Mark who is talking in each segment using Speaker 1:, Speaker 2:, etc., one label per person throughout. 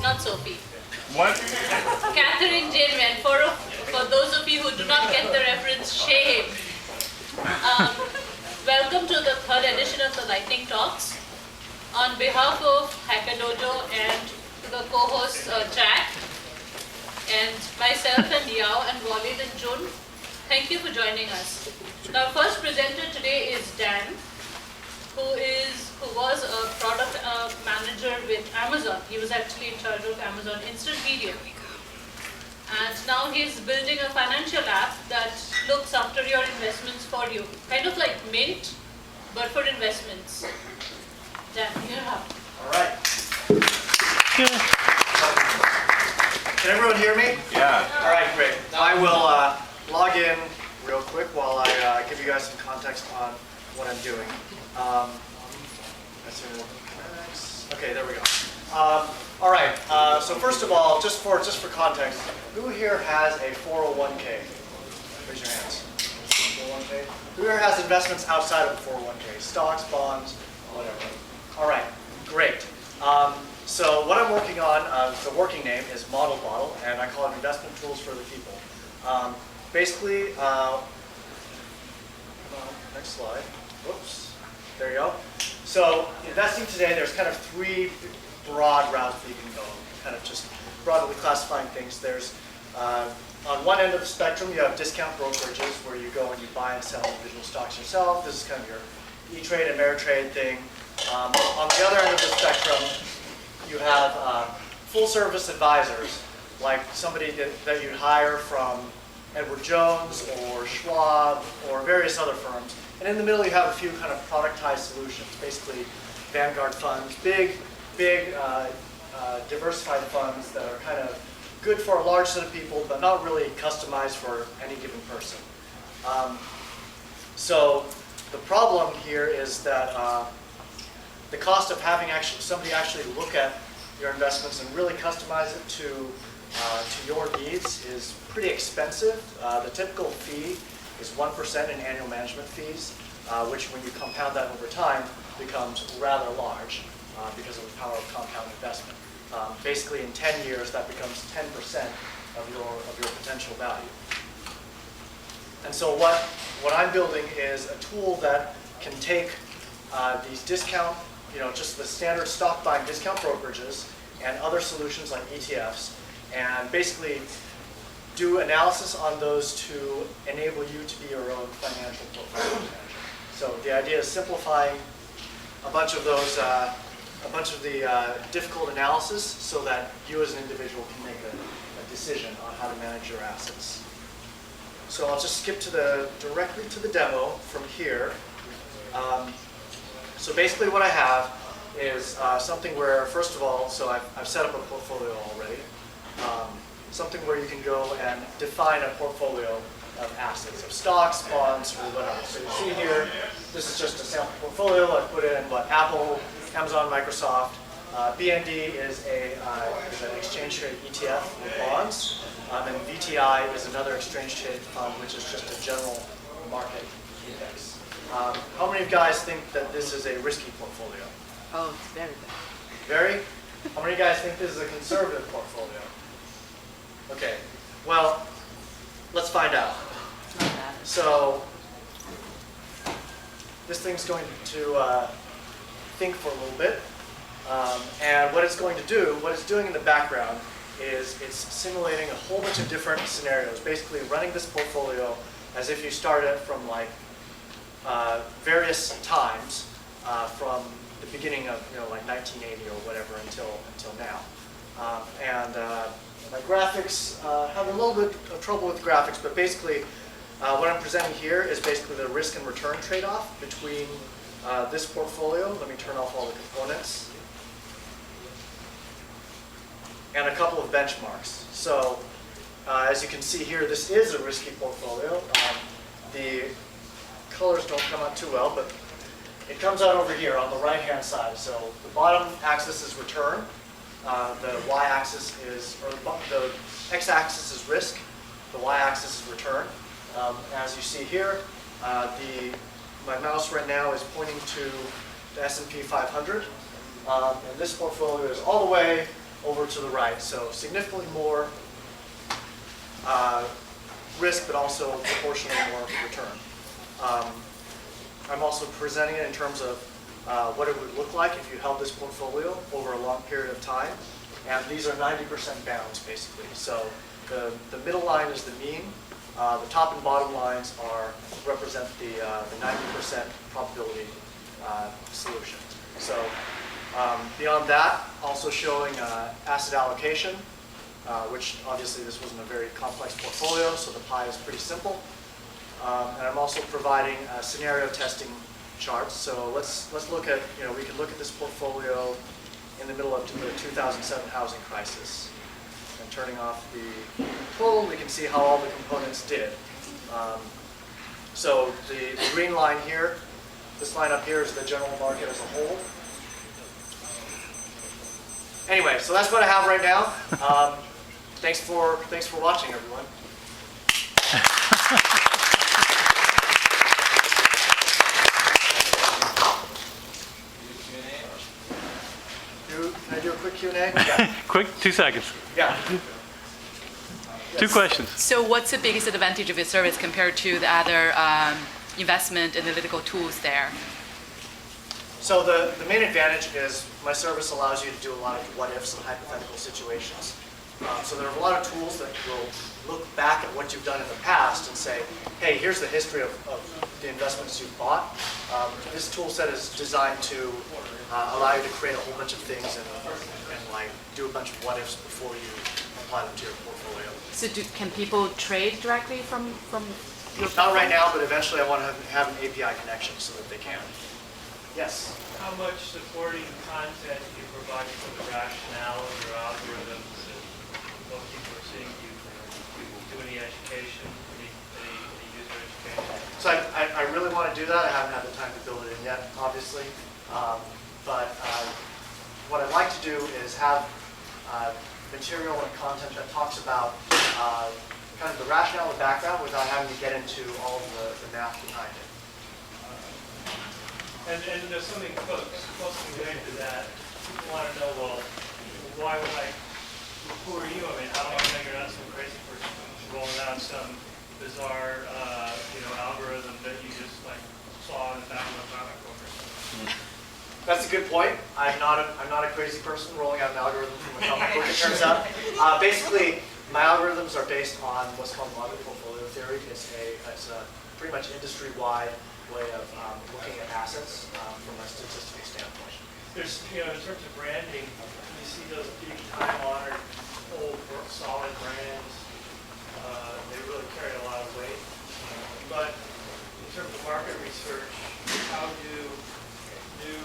Speaker 1: not Sophie.
Speaker 2: What?
Speaker 1: Catherine Jane Wen. For those of you who do not get the reference, shame. Welcome to the third edition of the Lightning Talks. On behalf of Hacker Dojo and the co-hosts Jack and myself and Yao and Walid and Jun, thank you for joining us. Our first presenter today is Dan, who was a product manager with Amazon. He was actually in charge of Amazon Instant Video. And now he's building a financial app that looks after your investments for you. Kind of like Mint, but for investments. Dan, you're up.
Speaker 3: All right. Can everyone hear me?
Speaker 2: Yeah.
Speaker 3: All right, great. I will log in real quick while I give you guys some context on what I'm doing. Okay, there we go. All right. So first of all, just for context, who here has a 401k? Raise your hands. 401k. Who here has investments outside of the 401k? Stocks, bonds, whatever. All right. Great. So what I'm working on, the working name is Model Bottle, and I call it Investment Tools for the People. Basically, next slide. Whoops. There you go. So investing today, there's kind of three broad routes that you can go, kind of just broadly classifying things. There's, on one end of the spectrum, you have discount brokerages where you go and you buy and sell individual stocks yourself. This is kind of your E-Trade and Ameritrade thing. On the other end of the spectrum, you have full-service advisors, like somebody that you'd hire from Edward Jones or Schwab or various other firms. And in the middle, you have a few kind of productized solutions, basically Vanguard funds, big, diversified funds that are kind of good for a large set of people, but not really customized for any given person. So the problem here is that the cost of having somebody actually look at your investments and really customize it to your needs is pretty expensive. The typical fee is 1% in annual management fees, which when you compound that over time becomes rather large because of the power of compound investment. Basically in 10 years that becomes 10% of your potential value. And so what I'm building is a tool that can take these discount, just the standard stock buying discount brokerages and other solutions like ETFs, and basically do analysis on those to enable you to be your own financial portfolio manager. So the idea is simplifying a bunch of the difficult analysis so that you as an individual can make a decision on how to manage your assets. So I'll just skip directly to the demo from here. So basically what I have is something where, first of all, so I've set up a portfolio already. Something where you can go and define a portfolio of assets, of stocks, bonds, or whatever. So you see here, this is just a sample portfolio. I've put in Apple, Amazon, Microsoft. BND is an exchange traded ETF with bonds, and VTI is another exchange traded fund, which is just a general market index. How many of you guys think that this is a risky portfolio?
Speaker 4: Oh, it's very bad.
Speaker 3: Very? How many of you guys think this is a conservative portfolio? Okay, well, let's find out.
Speaker 4: It's not bad.
Speaker 3: So, this thing's going to think for a little bit. And what it's going to do, what it's doing in the background, is it's simulating a whole bunch of different scenarios, basically running this portfolio as if you started from various times from the beginning of like 1980 or whatever until now. My graphics, having a little bit of trouble with graphics, but basically what I'm presenting here is basically the risk and return trade-off between this portfolio. Let me turn off all the components. And a couple of benchmarks. So as you can see here, this is a risky portfolio. The colors don't come out too well, but it comes out over here on the right-hand side. So the bottom axis is return. The y-axis is, or the x-axis is risk. The y-axis is return. As you see here, my mouse right now is pointing to the S&P 500. And this portfolio is all the way over to the right. So significantly more risk, but also proportionally more return. I'm also presenting it in terms of what it would look like if you held this portfolio over a long period of time. And these are 90% bounds, basically. So the middle line is the mean. The top and bottom lines represent the 90% probability solution. So beyond that, also showing asset allocation, which obviously this wasn't a very complex portfolio, so the pie is pretty simple. And I'm also providing scenario testing charts. So let's look at, we can look at this portfolio in the middle of the 2007 housing crisis. And turning off the poll, we can see how all the components did. So the green line here, this line up here is the general market as a whole. Anyway, so that's what I have right now. Thanks for watching, everyone. Can I do a quick Q&A? Yeah.
Speaker 2: Quick, 2 seconds.
Speaker 3: Yeah.
Speaker 2: 2 questions.
Speaker 4: So what's the biggest advantage of your service compared to the other investment analytical tools there?
Speaker 3: So the main advantage is my service allows you to do a lot of what-ifs and hypothetical situations. So there are a lot of tools that will look back at what you've done in the past and say, hey, here's the history of the investments you've bought. This tool set is designed to allow you to create a whole bunch of things and like do a bunch of what-ifs before you apply them to your portfolio.
Speaker 4: So can people trade directly from your
Speaker 3: Not right now, but eventually I want to have an API connection so that they can. Yes?
Speaker 5: How much supporting content do you provide for the rationale of your algorithms and what people are seeing? Do you do any education, any user education?
Speaker 3: So I really want to do that. I haven't had the time to build it in yet, obviously. But what I'd like to do is have material and content that talks about kind of the rationale and background without having to get into all of the math behind it.
Speaker 5: And there's something close connected to that. People want to know, well, why would who are you? I mean, how do I know you're not some crazy person rolling out some bizarre, algorithm that you just like saw in the back of a comic book or something?
Speaker 3: That's a good point. I'm not a crazy person rolling out an algorithm from a comic book, it turns out. Basically, my algorithms are based on what's called modern portfolio theory. It's a pretty much industry-wide way of looking at assets from a statistical standpoint.
Speaker 5: There's, in terms of branding, you see those big time-honored, old, solid brands. They really carry a lot of weight. But in terms of market research, how do new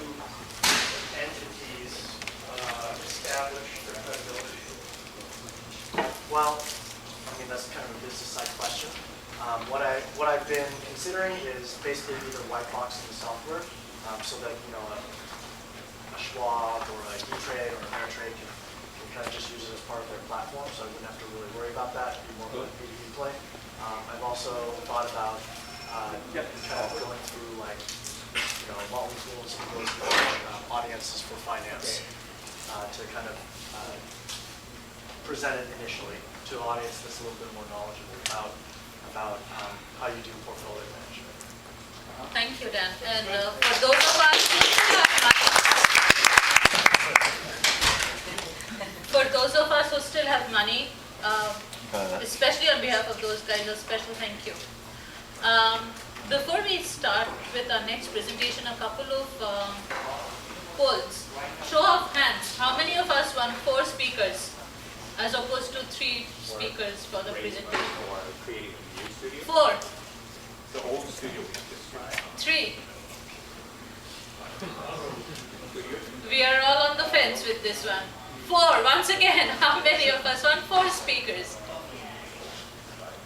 Speaker 5: entities establish their credibility?
Speaker 3: Well, I mean, that's kind of a business side question. What I've been considering is basically either white boxing the software so that a Schwab or a E-Trade or a Ameritrade can kind of just use it as part of their platform, so I wouldn't have to really worry about that. It'd be more of a B2B play. I've also thought about kind of going through like Motley Fool and some of those audiences for finance to kind of present it initially to an audience that's a little bit more knowledgeable about how you do portfolio management.
Speaker 1: Thank you, Dan. And for those of us who still have money, especially on behalf of those guys, a special thank you. Before we start with our next presentation, a couple of polls. Show of hands. How many of us won 4 speakers as opposed to 3 speakers for the presentation?
Speaker 6: Creating a new studio?
Speaker 1: 4.
Speaker 6: The old studio we have this studio.
Speaker 1: 3. We are all on the fence with this one. 4. Once again, how many of us won 4 speakers?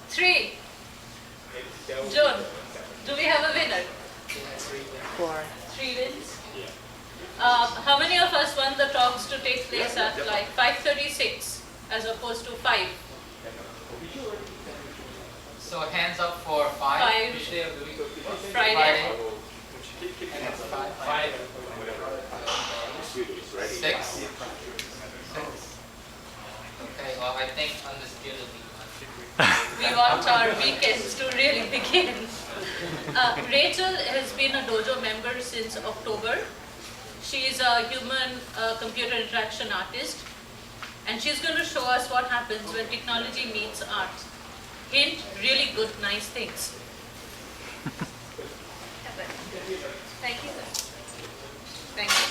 Speaker 1: 3. June, do we have a winner?
Speaker 4: 4.
Speaker 1: 3 wins? How many of us want the talks to take place at like 5:36 as opposed to 5?
Speaker 7: So hands up for 5.
Speaker 1: 5.
Speaker 7: Which day of the week?
Speaker 1: Friday.
Speaker 7: And it's 5. 6. Okay, well, I think undisputedly.
Speaker 1: We want our weekends to really begin. Rachel has been a Dojo member since October. She is a human computer interaction artist, and she's going to show us what happens when technology meets art. Hint, really good, nice things. Thank you. Thank you.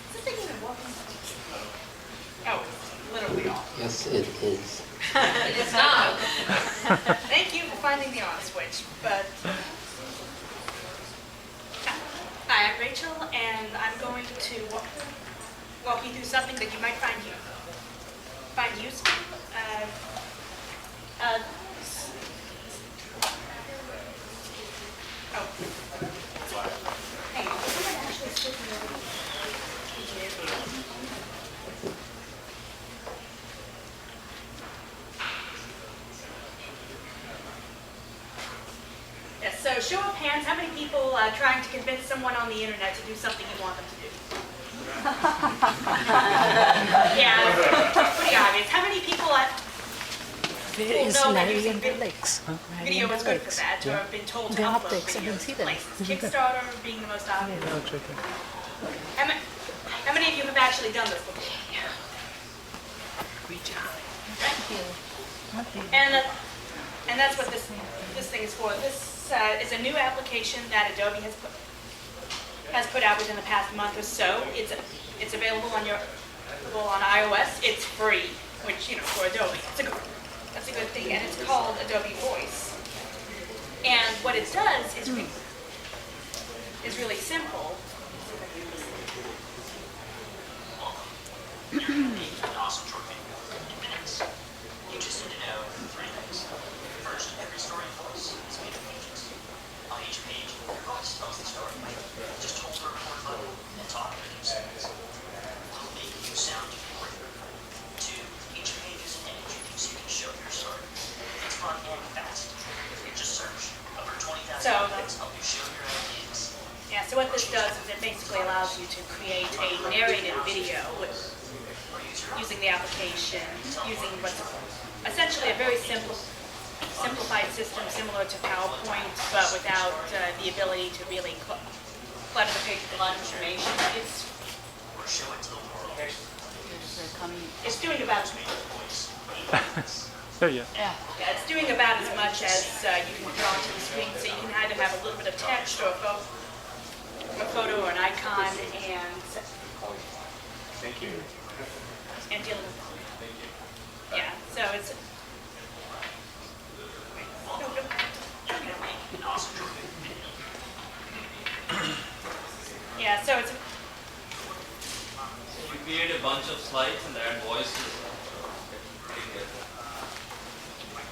Speaker 1: Is this thing even working? Oh, literally off.
Speaker 8: Yes, it is.
Speaker 1: It is not.
Speaker 9: Thank you for finding the on switch, but... Hi, I'm Rachel, and I'm going to walk you through something that you might find useful. Hang on, is someone actually sitting over Yes, so show of hands, how many people trying to convince someone on the internet to do something you want them to do? Yeah, pretty obvious. How many people
Speaker 10: Where is
Speaker 9: know that
Speaker 10: Larry
Speaker 9: using
Speaker 10: and Alex?
Speaker 9: video is good for that, or have been told to
Speaker 10: They're
Speaker 9: upload
Speaker 10: up there, 'cause I
Speaker 9: videos
Speaker 10: can see
Speaker 9: to
Speaker 10: them.
Speaker 9: places? Kickstarter being the most obvious. How many of you have actually done this before?
Speaker 10: Great job.
Speaker 9: And that's what this thing is for. This is a new application that Adobe has put out within the past month or so. It's available on iOS. It's free, which, you know, for Adobe, that's a good thing. And it's called Adobe Voice. And what it does is really simple.
Speaker 11: Awesome short video in minutes. You just need to know 3 things. First, every story in voice is made of pages. On each page, your voice tells the story. Just hold the record button and talk for a few seconds. It'll make you sound great. 2, each page is an image so you can show your story. It's fun and fast. Just search. Over 20,000 graphics help you show your ideas.
Speaker 9: Yeah, so what this does is it basically allows you to create a narrated video using the application, using what's essentially a very simplified system similar to PowerPoint, but without the ability to really clutter the page with a lot of information.
Speaker 11: Or show it to the world.
Speaker 9: It's doing about
Speaker 2: There you go.
Speaker 9: yeah, it's doing about as much as you can draw onto the screen. So you can either have a little bit of text or a photo or an icon,
Speaker 6: Thank you.
Speaker 9: and deal with yeah. So it's yeah. So it's
Speaker 12: You create a bunch of slides and add voices. Pretty good.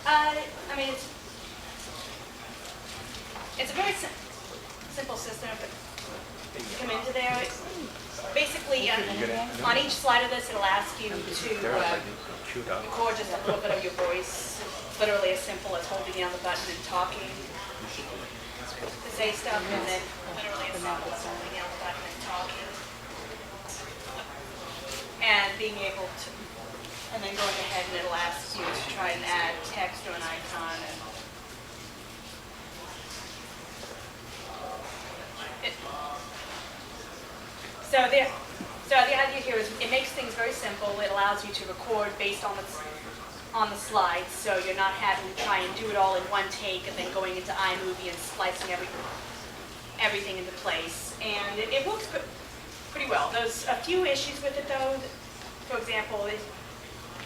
Speaker 9: I mean it's a very simple system. But you come into there. Basically, on each slide of this, it'll ask you to record just a little bit of your voice. Literally as simple as holding down the button and talking to say stuff, and then literally as simple as holding down the button and talking. And being able to, and then going ahead and it'll ask you to try and add text or an icon. So the idea here is it makes things very simple. It allows you to record based on the slides, so you're not having to try and do it all in one take and then going into iMovie and splicing everything into place. And it works pretty well. There's a few issues with it though. For example,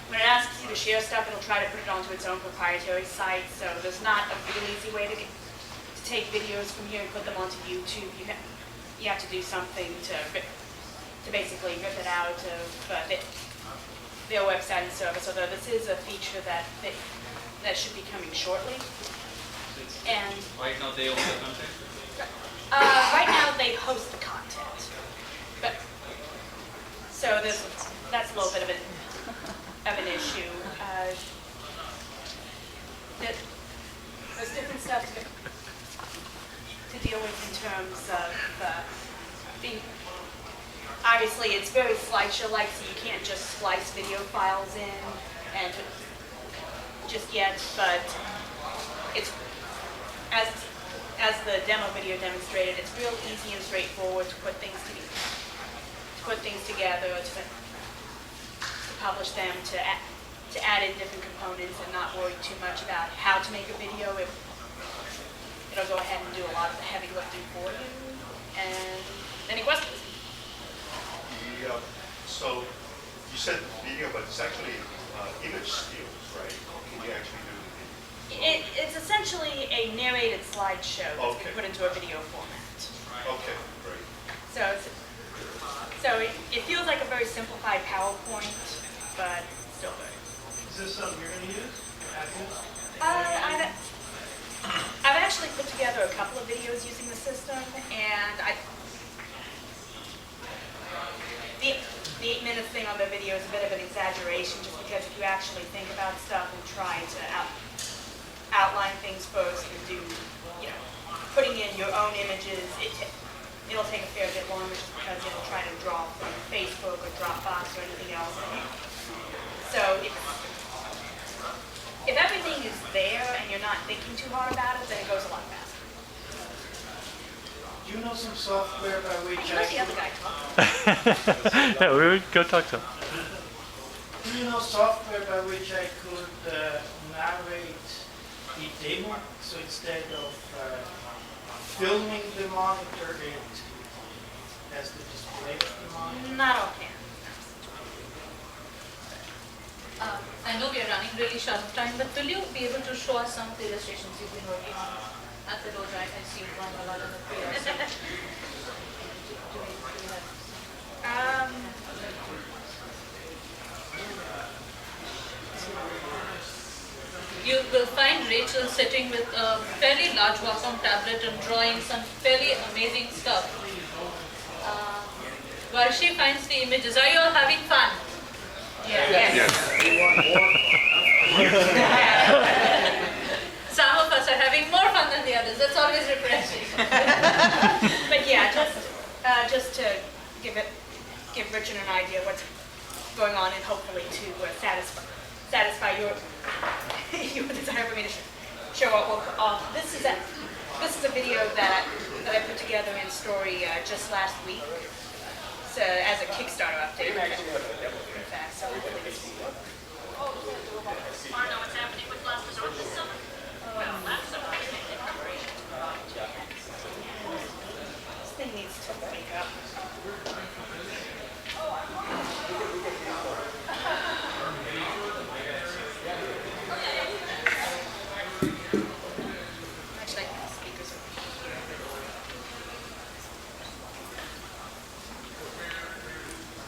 Speaker 9: when it asks you to share stuff, it'll try to put it onto its own proprietary site. So there's not a real easy way to take videos from here and put them onto YouTube. You have to do something to basically rip it out of their website and service, although this is a feature that should be coming shortly. And
Speaker 12: Right now they own the content.
Speaker 9: right now they host the content, but so that's a little bit of an issue. There's different stuff to deal with in terms of being. Obviously, it's very slideshow-like, so you can't just splice video files in and just yet, but it's, as the demo video demonstrated, it's real easy and straightforward to put things together, to publish them, to add in different components and not worry too much about how to make a video. It'll go ahead and do a lot of the heavy lifting for you. And any questions?
Speaker 8: Yeah. So you said video, but it's actually image stills, right? Can you actually do the video?
Speaker 9: It's essentially a narrated slideshow that's been put into a video format.
Speaker 8: Okay, great.
Speaker 9: So it feels like a very simplified PowerPoint, but still good.
Speaker 5: Is this something you're going to use?
Speaker 9: I've actually put together a couple of videos using the system, and the 8-minute thing on the video is a bit of an exaggeration, just because if you actually think about stuff and try to outline things first and do, putting in your own images, it'll take a fair bit longer just because it'll try to draw from Facebook or Dropbox or anything else. So if everything is there and you're not thinking too hard about it, then it goes a lot faster.
Speaker 5: Do you know some software by which
Speaker 9: You let the other guy talk.
Speaker 2: Yeah, we would go talk to him.
Speaker 5: Do you know software by which I could narrate the demo? So instead of filming the monitor, it has the display of the monitor?
Speaker 9: Not offhand.
Speaker 1: I know we are running really short of time, but will you be able to show us some of the illustrations you've been working on at the Dojo? I see you've run a lot of the videos. You will find Rachel sitting with a fairly large Wacom tablet and drawing some fairly amazing stuff. While she finds the images, are you all having fun? Yes. Some of us are having more fun than the others. That's always refreshing.
Speaker 9: But yeah, just to give Richard an idea of what's going on, and hopefully to satisfy your desire for me to show off. This is a video that I put together in Story just last week. So as a Kickstarter update. In fact, so hopefully this will work.
Speaker 11: Want to know what's happening with Last Resort this summer? Well, last summer we made it preparation.
Speaker 9: This thing needs to wake up. Actually, I think the speakers are here.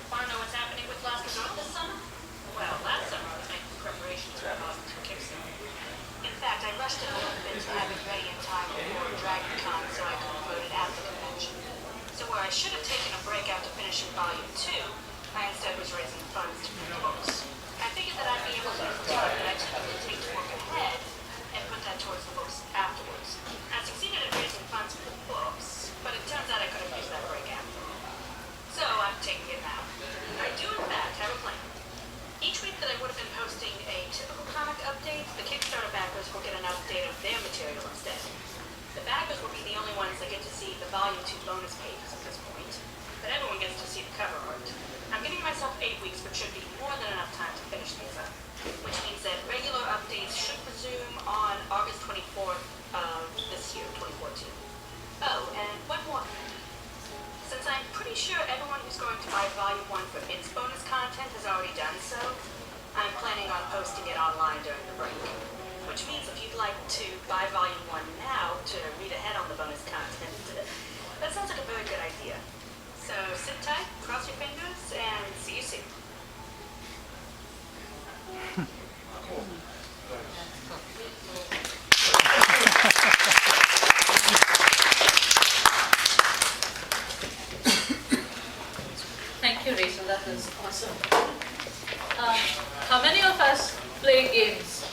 Speaker 11: Want to know what's happening with Last Resort this summer? Well, last summer I was making preparations for Kickstarter. In fact, I rushed it a little bit to have it ready in time before DragonCon so I could promote it at the convention. So where I should have taken a break after finishing Volume 2, I instead was raising funds to print books. I figured that I'd be able to use the time that I typically take to work ahead and put that towards the books afterwards. I succeeded at raising funds for the books, but it turns out I could have used that break after. So I'm taking it now. I do in fact have a plan. Each week that I would have been posting a typical comic update, the Kickstarter backers will get an update of their material instead. The backers will be the only ones that get to see the Volume 2 bonus pages at this point, but everyone gets to see the cover art. I'm giving myself 8 weeks, which should be more than enough time to finish these up, which means that regular updates should resume on August 24th of this year, 2014. Oh, and one more. Since I'm pretty sure everyone who's going to buy Volume 1 for its bonus content has already done so, I'm planning on posting it online during the break. Which means if you'd like to buy Volume 1 now to read ahead on the bonus content, that sounds like a very good idea. So sit tight, cross your fingers, and see you soon.
Speaker 1: Thank you, Rachel. That was awesome. How many of us play games?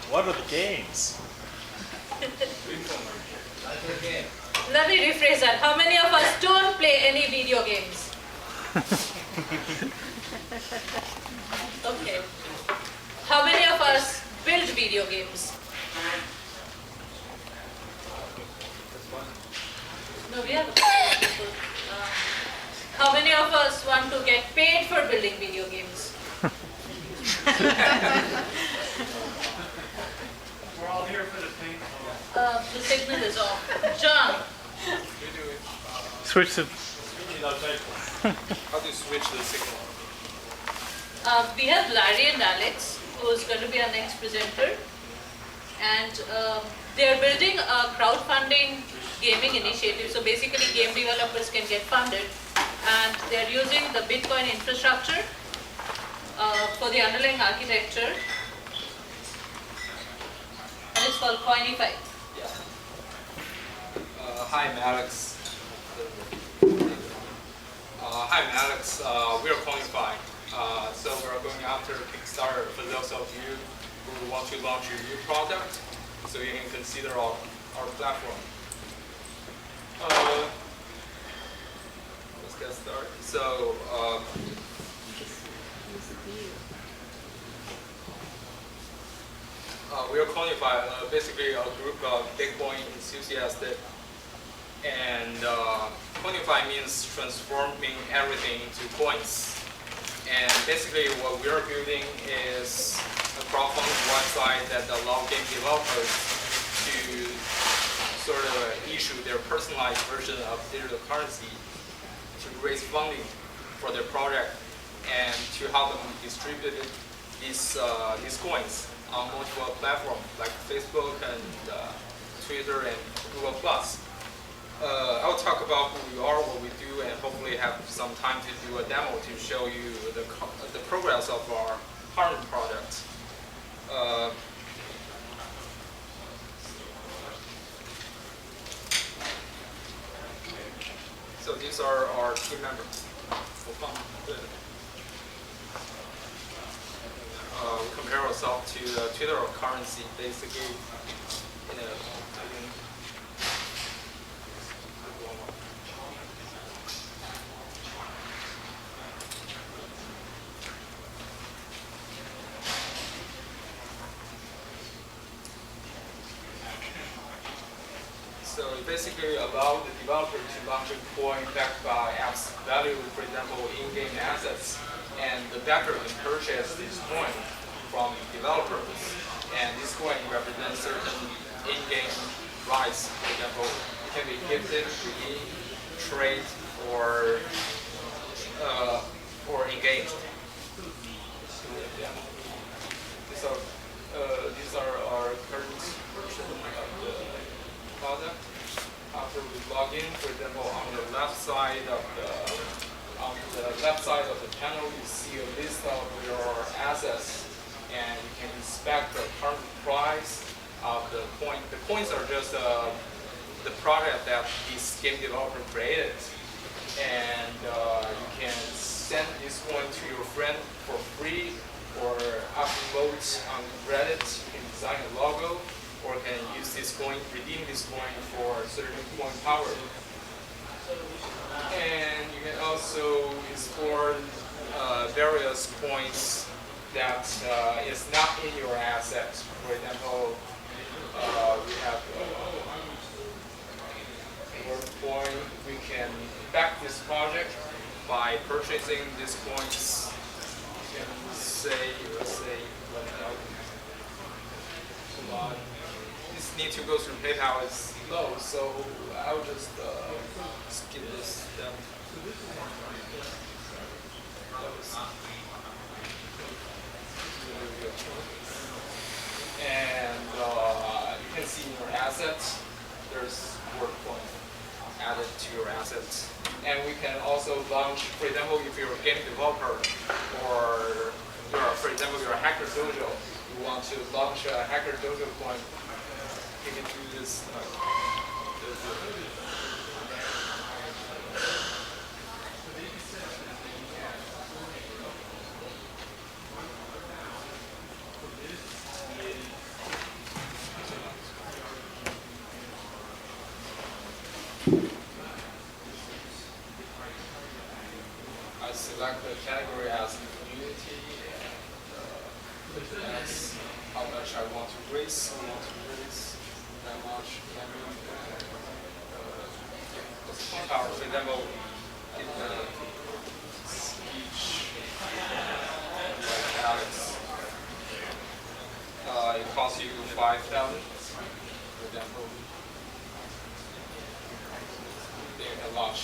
Speaker 6: What are the games?
Speaker 1: Let me rephrase that. How many of us don't play any video games? Okay. How many of us build video games? No, we have people. How many of us want to get paid for building video games?
Speaker 5: We're all here for the ping pong.
Speaker 1: The signal is off. John,
Speaker 2: Switch to.
Speaker 6: How do you switch the signal?
Speaker 1: we have Larry and Alex, who's going to be our next presenter. And they're building a crowdfunding gaming initiative. So basically, game developers can get funded. And they're using the Bitcoin infrastructure for the underlying architecture. And it's called Coinify.
Speaker 13: Hi, I'm Alex. We are Coinify. So we're going after Kickstarter for those of you who want to launch a new product, so you can consider our platform. Let's get started. So, we are Coinify, basically a group of Bitcoin enthusiasts, and Coinify means transforming everything into coins. And basically what we are building is a crowdfunding website that allows game developers to sort of issue their personalized version of digital currency to raise funding for their project and to help them distribute these coins on multiple platforms like Facebook and Twitter and Google+. I will talk about who we are, what we do, and hopefully have some time to do a demo to show you the progress of our current product. So these are our team members. We compare ourselves to the Twitter currency, basically. So it basically allows the developer to launch a coin backed by apps value, for example, in-game assets, and the backer can purchase this coin from developers. And this coin represents certain in-game rights. For example, it can be gifted, redeemed, trade, or engaged. These are our current version of the product. After we log in, for example, on the left side of the panel, you see a list of your assets, and you can inspect the current price of the coin. The coins are just the product that this game developer created, and you can send this coin to your friend for free, or upload on Reddit. You can design a logo, or can use this coin, redeem this coin for certain coin power. And you can also explore various coins that is not in your assets. For example, we have Word coin. We can back this project by purchasing these coins. You can say, let's say, need to go through PayPal is low, so I'll just skip this step. And you can see in your assets, there's word coin added to your assets. And we can also launch, for example, if you're a game developer, or for example, you're a Hacker Dojo, you want to launch a Hacker Dojo coin, you can do this. I select the category as community, and That's how much I want to raise. I want to raise that much. Power, for example, in the speech, like Alex, it costs you 5,000, for example. They can launch.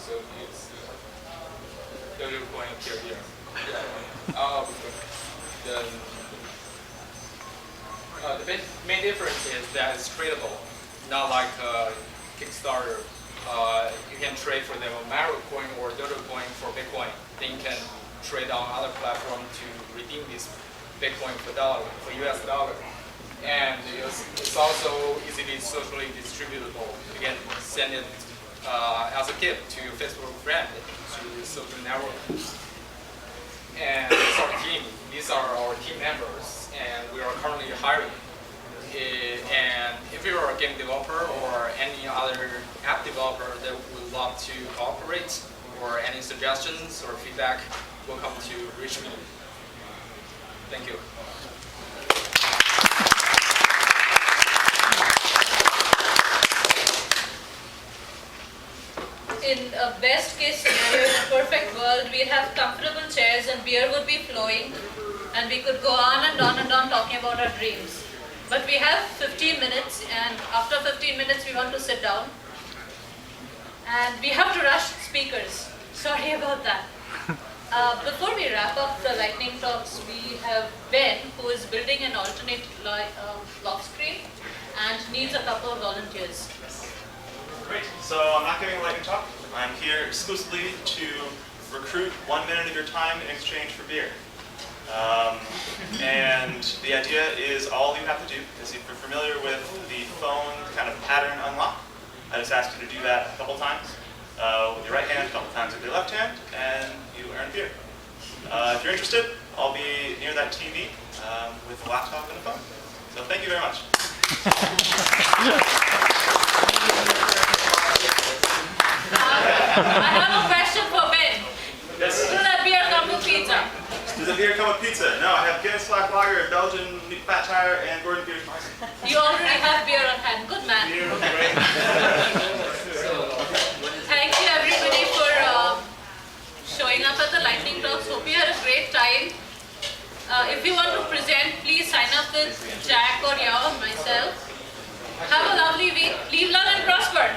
Speaker 13: So it's Dojo coin appear here. Yeah. The main difference is that it's tradable, not like Kickstarter. You can trade for the Maro coin or Dojo coin for Bitcoin. Then you can trade on other platforms to redeem this Bitcoin for US dollar. And it's also easily socially distributable. You can send it as a gift to your Facebook friend, to social network. And it's our team. These are our team members, and we are currently hiring. And if you are a game developer or any other app developer that would love to cooperate, or any suggestions or feedback, welcome to reach me. Thank you.
Speaker 1: In a best case scenario, in a perfect world, we'd have comfortable chairs and beer would be flowing and we could go on and on and on talking about our dreams. But we have 15 minutes and after 15 minutes we want to sit down and we have to rush speakers. Sorry about that. Before we wrap up the lightning talks, we have Ben, who is building an alternate lock screen and needs a couple of volunteers.
Speaker 14: Great. So I'm not giving a lightning talk. I'm here exclusively to recruit 1 minute of your time in exchange for beer. And the idea is all you have to do is if you're familiar with the phone kind of pattern unlock, I just ask you to do that a couple times with your right hand, a couple times with your left hand, and you earn beer. If you're interested, I'll be near that TV with a laptop and a phone. So thank you very much.
Speaker 1: I have a question for Ben.
Speaker 14: Yes.
Speaker 1: Does that beer come with pizza?
Speaker 14: Does the beer come with pizza? No, I have Guinness Black Lager, Belgian Fat Tire, and Gordon Bier's Market.
Speaker 1: You already have beer on hand. Good man. Thank you everybody for showing up at the lightning talks. Hope you had a great time. If you want to present, please sign up with Jack or Yao or myself. Have a lovely week. Live long and prosper.